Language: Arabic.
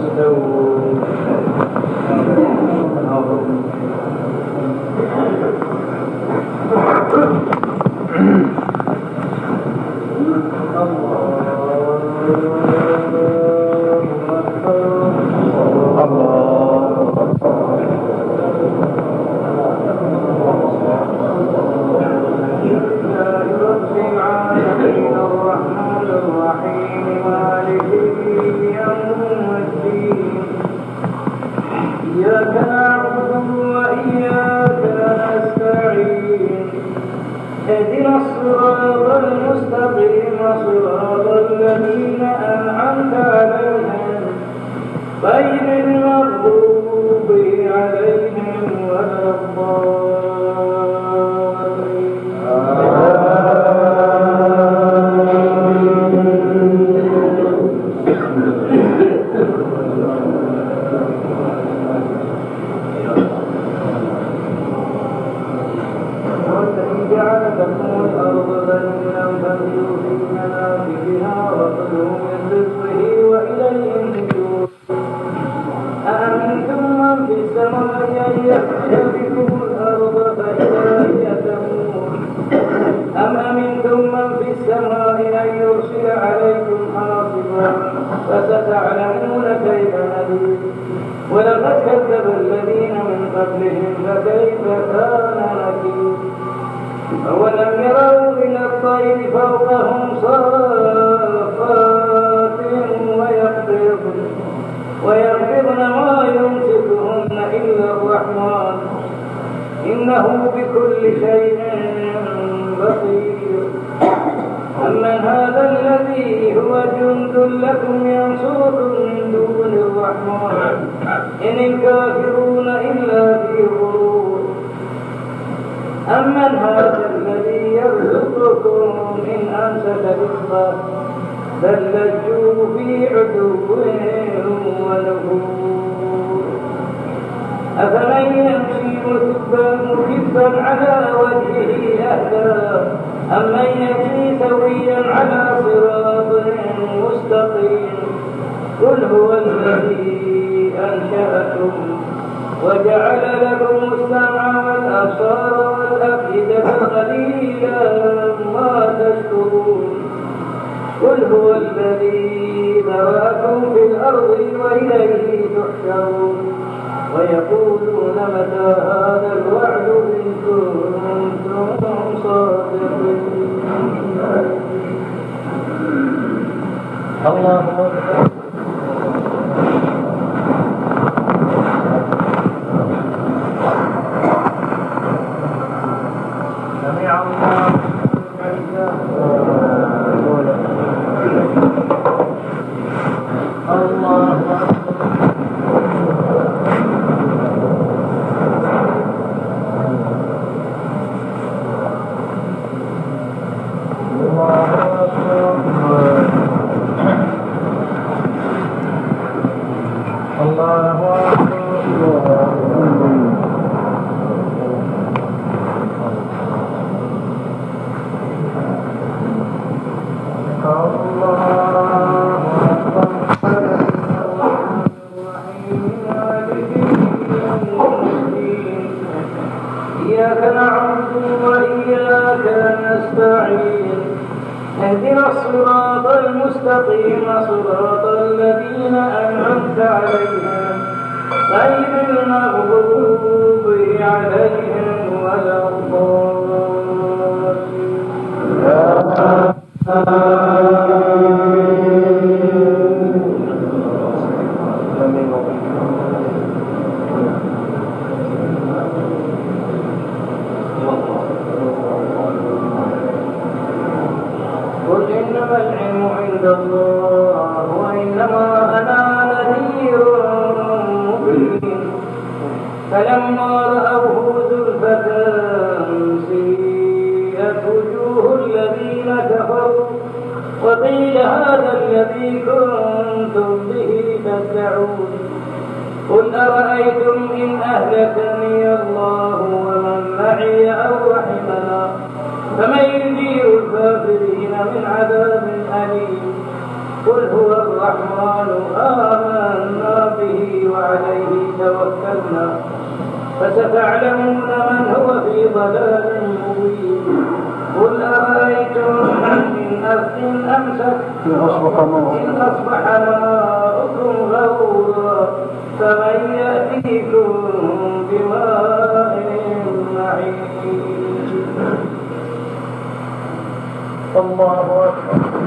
استووا. اهدنا الصراط المستقيم صراط الذين أنعمت عليهم غير المغضوب عليهم ولا الضالين. جعل لكم الأرض ذلولا فامشوا في مناكبها وكلوا من رزقه وإليه النشور. أأمنتم من في السماء أن يخسف بكم الأرض فإذا هي تمور أم أمنتم من في السماء أن يرسل عليكم حاصبا فستعلمون كيف نذير. ولقد كذب الذين من قبلهم فكيف كان نكير. أولم يروا إلى الطير فوقهم صافات ويقبضن ما يمسكهن إلا الرحمن إنه بكل شيء بصير. أمن هذا الذي هو جند لكم ينصركم من دون الرحمن إن الكافرون إلا في غرور. أمن هذا الذي يرزقكم إن أمسك رزقه بل لجوا في عتو ونفور. أفمن يمشي مكبا على وجهه أهدى أمن يمشي سويا على صراط مستقيم. قل هو الذي أنشأكم وجعل لكم السمع والأبصار والأفئدة قليلا ما تشكرون. قل هو الذي ذراكم في الأرض وإليه تحشرون. ويقولون متى هذا الوعد إن كنتم صادقين. الله أكبر. إياك نعبد وإياك نستعين. اهدنا الصراط المستقيم صراط الذين أنعمت عليهم غير المغضوب عليهم ولا قل إنما العلم عند الله وإنما أنا نذير مبين. فلما رأوه زلفة سيئت وجوه الذين كفروا وقيل هذا الذي كنتم به تدعون. قل أرأيتم إن أهلكني الله ومن معي أو رحمنا فمن يجير الكافرين من عذاب أليم. قل هو الرحمن آمنا فستعلمون من هو في ضلال مبين. قل أرأيتم إن أسق أمسك إن أصبح ماؤكم غورا فمن يأتيكم بماء معين. الله أكبر.